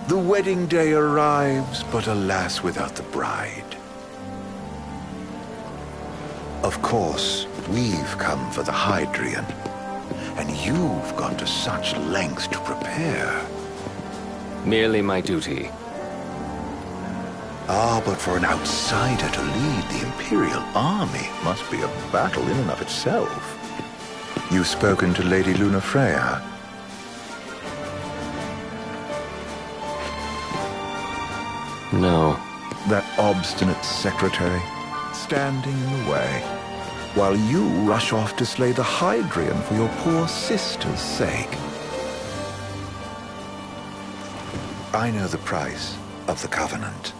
The wedding day arrives, but alas, without the bride. Of course, we've come for the Hydrian, and you've gone to such lengths to prepare. Merely my duty. Ah, but for an outsider to lead the Imperial army must be a battle in and of itself. You've spoken to Lady Lunafreya? No. That obstinate secretary, standing in the way, while you rush off to slay the Hydrian for your poor sister's sake. I know the price of the Covenant.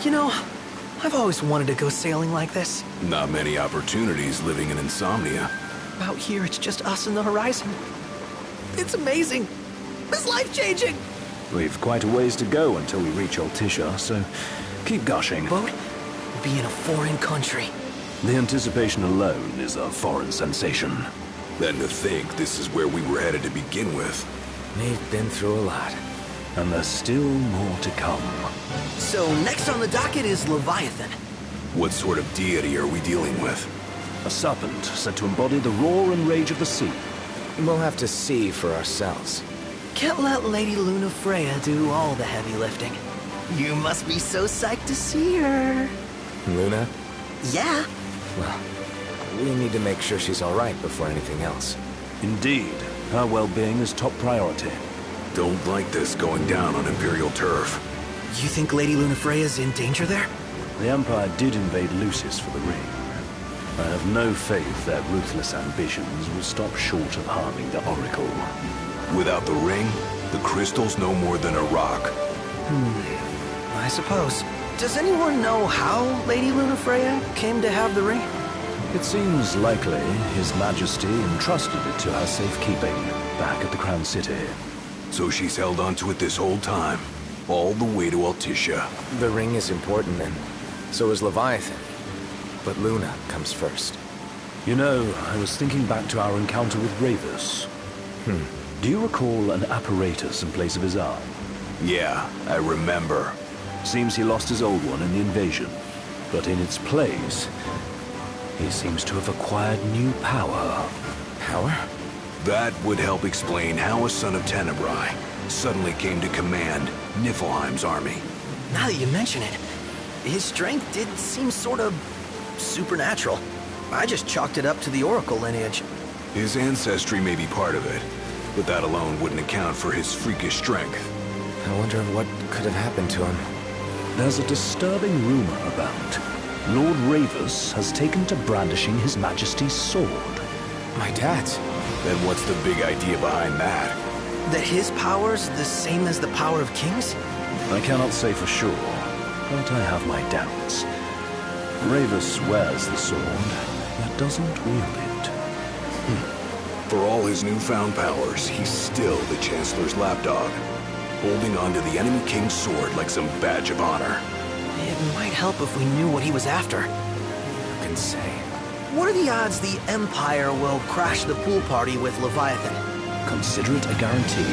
You know, I've always wanted to go sailing like this. Not many opportunities living in Insomnia. Out here, it's just us and the horizon. It's amazing. It's life-changing. We've quite a ways to go until we reach Altissia, so keep gushing. Boat? Be in a foreign country. The anticipation alone is a foreign sensation. Then to think this is where we were headed to begin with. We've been through a lot. And there's still more to come. So next on the docket is Leviathan. What sort of deity are we dealing with? A serpent said to embody the roar and rage of the sea. We'll have to see for ourselves. Can't let Lady Lunafreya do all the heavy lifting. You must be so psyched to see her. Luna? Yeah. Well, we need to make sure she's all right before anything else. Indeed, her well-being is top priority. Don't like this going down on Imperial turf. You think Lady Lunafreya's in danger there? The Empire did invade Lucis for the ring. I have no faith their ruthless ambitions will stop short of harming the Oracle. Without the ring, the crystal's no more than a rock. I suppose. Does anyone know how Lady Lunafreya came to have the ring? It seems likely His Majesty entrusted it to her safekeeping back at the Crown City. So she's held onto it this whole time, all the way to Altissia. The ring is important, and so is Leviathan. But Luna comes first. You know, I was thinking back to our encounter with Ravus. Do you recall an apparatus in place of his arm? Yeah, I remember. Seems he lost his old one in the invasion. But in its place, he seems to have acquired new power. Power? That would help explain how a son of Tenebrae suddenly came to command Niflheim's army. Now that you mention it, his strength did seem sort of supernatural. I just chalked it up to the Oracle lineage. His ancestry may be part of it, but that alone wouldn't account for his freakish strength. I wonder what could have happened to him. There's a disturbing rumor about. Lord Ravus has taken to brandishing His Majesty's sword. My dad's. Then what's the big idea behind that? That his power's the same as the power of kings? I cannot say for sure, but I have my doubts. Ravus wears the sword, yet doesn't wield it. For all his newfound powers, he's still the Chancellor's lapdog, holding on to the enemy king's sword like some badge of honor. It might help if we knew what he was after. Who can say? What are the odds the Empire will crash the pool party with Leviathan? Consider it a guarantee.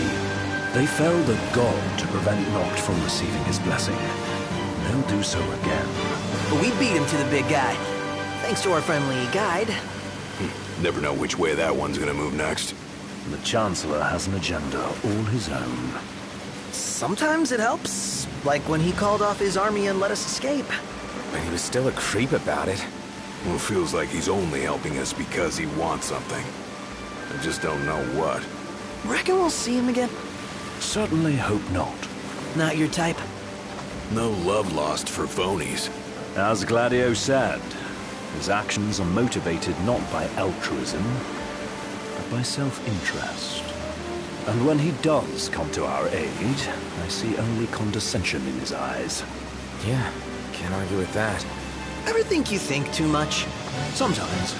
They felled a god to prevent Noct from receiving his blessing. They'll do so again. But we beat him to the big guy, thanks to our friendly guide. Never know which way that one's gonna move next. The Chancellor has an agenda all his own. Sometimes it helps, like when he called off his army and let us escape. But he was still a creep about it. Well, it feels like he's only helping us because he wants something. I just don't know what. Reckon we'll see him again? Certainly hope not. Not your type? No love lost for phonies. As Gladio said, his actions are motivated not by altruism, but by self-interest. And when he does come to our aid, I see only condescension in his eyes. Yeah, can't argue with that. Ever think you think too much? Sometimes,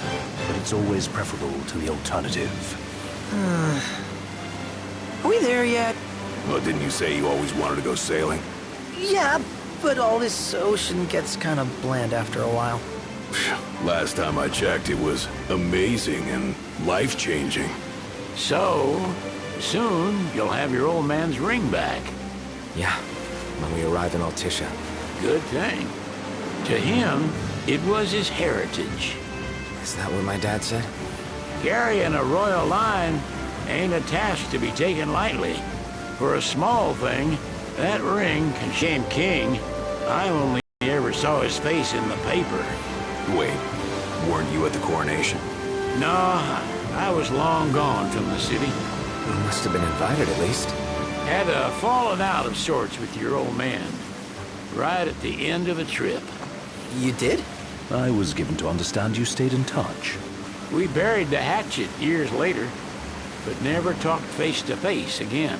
but it's always preferable to the alternative. Are we there yet? Well, didn't you say you always wanted to go sailing? Yeah, but all this ocean gets kind of bland after a while. Last time I checked, it was amazing and life-changing. So, soon you'll have your old man's ring back. Yeah, when we arrive in Altissia. Good thing. To him, it was his heritage. Is that what my dad said? Carrying a royal line ain't a task to be taken lightly. For a small thing, that ring can shame King. I only ever saw his face in the paper. Wait, weren't you at the coronation? No, I was long gone from the city. You must have been invited at least. Had a falling out of sorts with your old man. Right at the end of a trip. You did? I was given to understand you stayed in touch. We buried the hatchet years later, but never talked face to face again.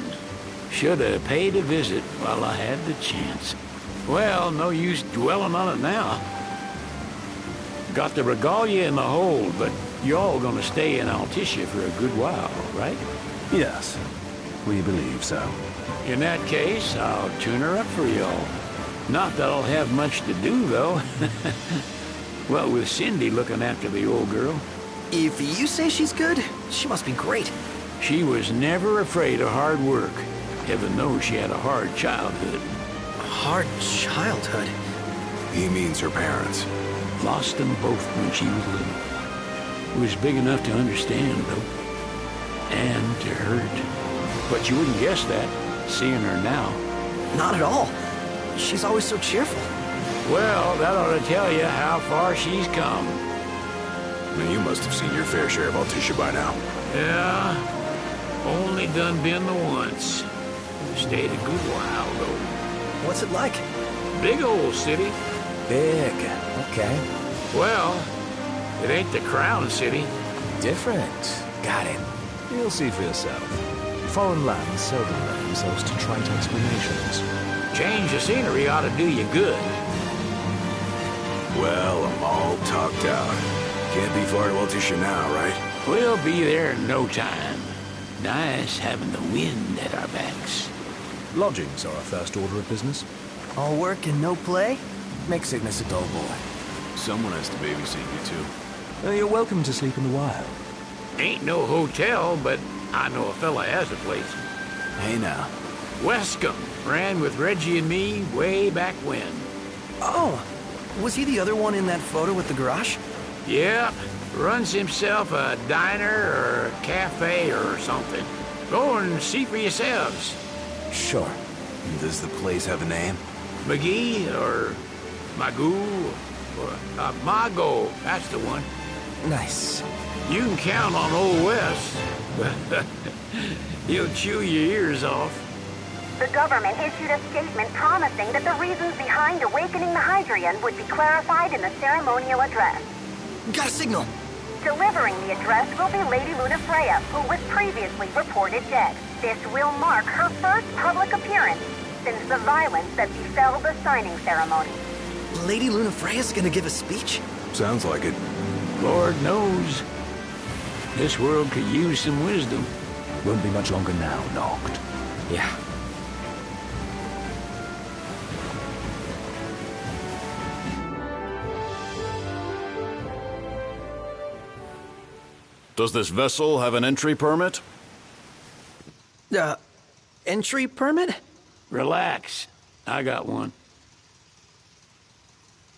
Should have paid a visit while I had the chance. Well, no use dwelling on it now. Got the regalia in the hold, but y'all gonna stay in Altissia for a good while, right? Yes, we believe so. In that case, I'll tune her up for y'all. Not that I'll have much to do, though. Well, with Cindy looking after the old girl. If you say she's good, she must be great. She was never afraid of hard work. Heaven knows she had a hard childhood. Hard childhood. He means her parents. Lost them both when she was little. Was big enough to understand, though. And to hurt. But you wouldn't guess that, seeing her now. Not at all. She's always so cheerful. Well, that ought to tell you how far she's come. And you must have seen your fair share of Altissia by now. Yeah, only done been the once. Stayed a good while, though. What's it like? Big old city. Big. Okay. Well, it ain't the crown city. Different. Got it. You'll see for yourself. Foreign lands seldom lend themselves to trite explanations. Change of scenery ought to do you good. Well, I'm all talked out. Can't be far to Altissia now, right? We'll be there in no time. Nice having the wind at our backs. Lodgings are our first order of business. All work and no play? Makes Ignis a dull boy. Someone has to babysit you, too. You're welcome to sleep in the wild. Ain't no hotel, but I know a fella has a place. Hey now. Westcomb ran with Reggie and me way back when. Oh, was he the other one in that photo with the garage? Yep, runs himself a diner or a cafe or something. Go and see for yourselves. Sure. Does the place have a name? McGee or Magoo or Mago, that's the one. Nice. You can count on Old West. He'll chew your ears off. The government issued a statement promising that the reasons behind awakening the Hydrian would be clarified in the ceremonial address. Got a signal. Delivering the address will be Lady Lunafreya, who was previously reported dead. This will mark her first public appearance since the violence that befell the signing ceremony. Lady Lunafreya's gonna give a speech? Sounds like it. Lord knows. This world could use some wisdom. Won't be much longer now, Noct. Yeah. Does this vessel have an entry permit? Entry permit? Relax. I got one.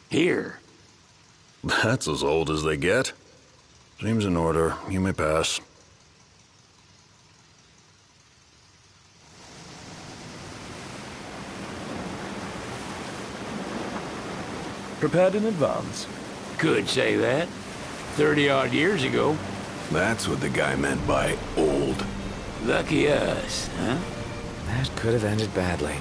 Here. That's as old as they get. Seems in order. You may pass. Prepared in advance? Could say that. 30-odd years ago. That's what the guy meant by old. Lucky us, huh? That could have ended badly.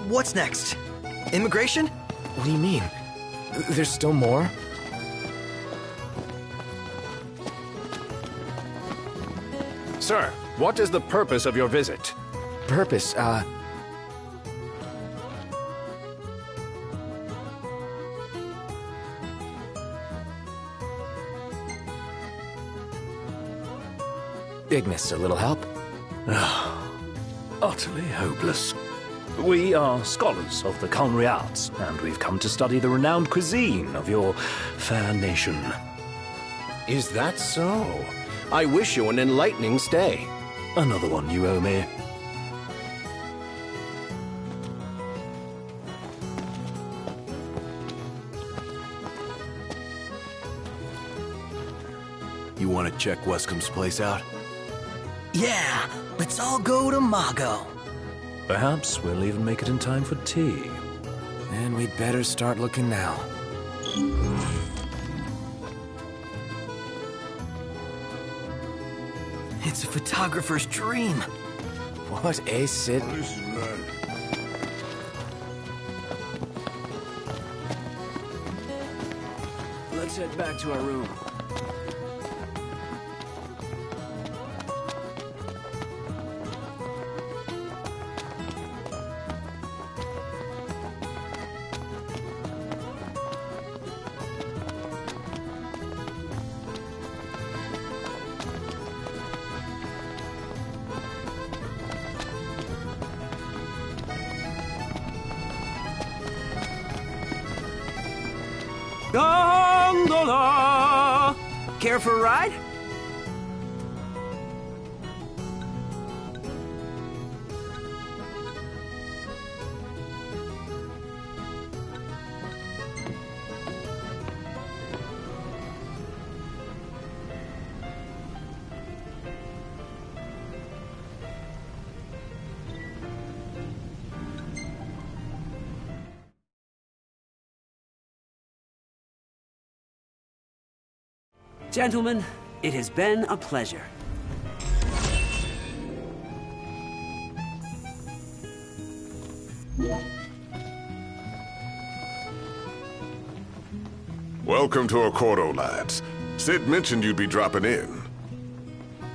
What's next? Immigration? What do you mean? There's still more? Sir, what is the purpose of your visit? Purpose, Ignis, a little help? Utterly hopeless. We are scholars of the culinary arts, and we've come to study the renowned cuisine of your fair nation. Is that so? I wish you an enlightening stay. Another one you owe me. You want to check Wescom's place out? Yeah, let's all go to Mago. Perhaps we'll even make it in time for tea. And we'd better start looking now. It's a photographer's dream. What a sit. Let's head back to our room. Gondola! Care for a ride? Gentlemen, it has been a pleasure. Welcome to Accordo, lads. Sid mentioned you'd be dropping in.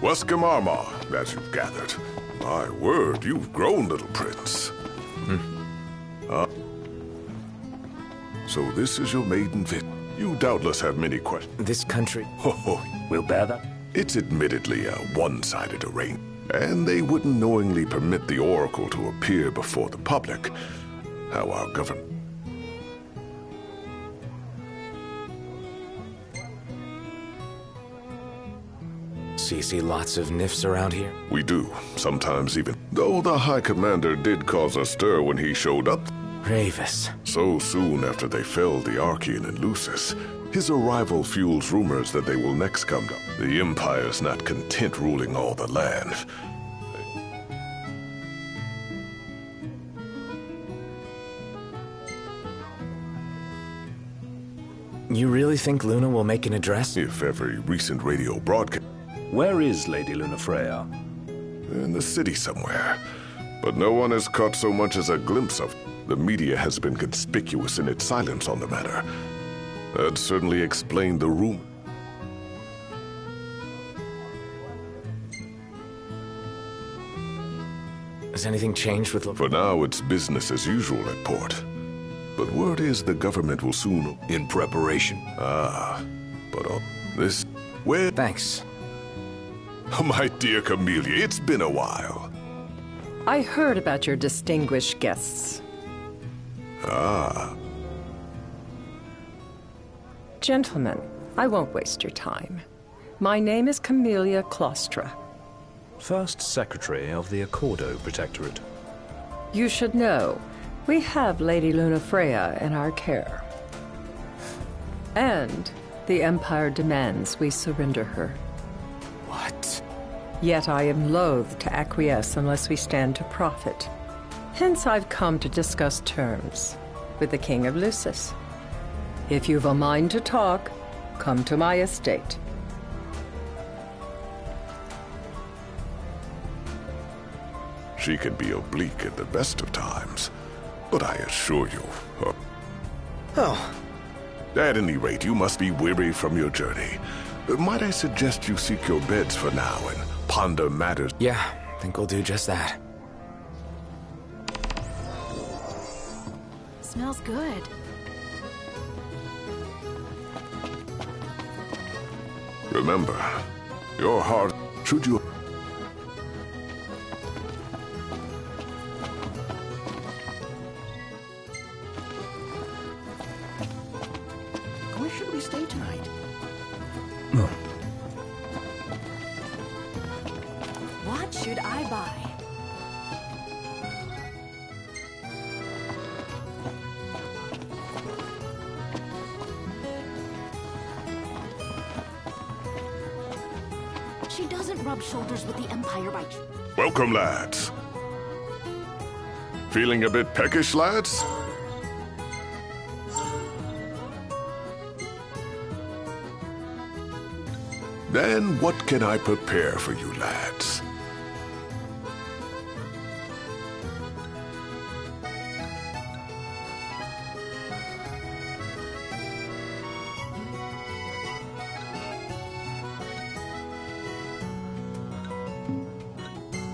Wescom Armor, as you've gathered. My word, you've grown, little prince. So this is your maiden visit. You doubtless have many questions. This country... Oh, We'll bear that. it's admittedly a one-sided arrangement, and they wouldn't knowingly permit the Oracle to appear before the public. How our government... So you see lots of nifs around here? We do, sometimes even. Though the High Commander did cause a stir when he showed up Ravis. so soon after they felled the Archean and Lucis. His arrival fuels rumors that they will next come to. The Empire's not content ruling all the land. You really think Luna will make an address? If every recent radio broadcast Where is Lady Lunafreya? in the city somewhere. But no one has caught so much as a glimpse of. The media has been conspicuous in its silence on the matter. That certainly explained the rumor. Has anything changed with... For now, it's business as usual at port. But word is the government will soon... In preparation. But this... Where... Thanks. My dear Camellia, it's been a while. I heard about your distinguished guests. Gentlemen, I won't waste your time. My name is Camellia Claustra. First Secretary of the Accordo Protectorate. You should know, we have Lady Lunafreya in our care. And the Empire demands we surrender her. What? Yet I am loath to acquiesce unless we stand to profit. Hence I've come to discuss terms with the King of Lucis. If you've a mind to talk, come to my estate. She can be oblique at the best of times. but I assure you... Oh. At any rate, you must be weary from your journey. Might I suggest you seek your beds for now and ponder matters? Yeah, I think we'll do just that. Smells good. Remember, your heart, should you... Where should we stay tonight? What should I buy? She doesn't rub shoulders with the Empire by... Welcome, lads. Feeling a bit peckish, lads? Then what can I prepare for you, lads?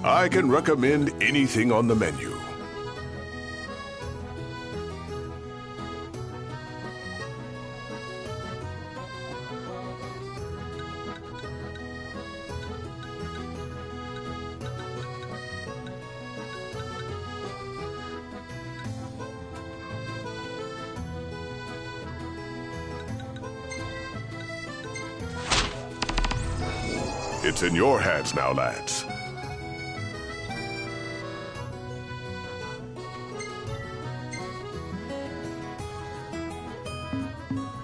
I can recommend anything on the menu. It's in your hands now, lads.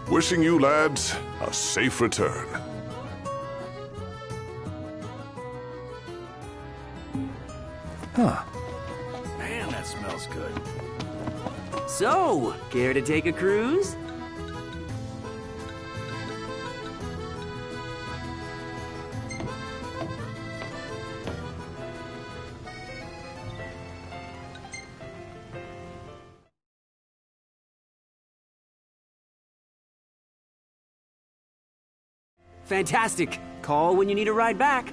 Wishing you, lads, a safe return. Huh. Man, that smells good. So, care to take a cruise? Fantastic. Call when you need a ride back.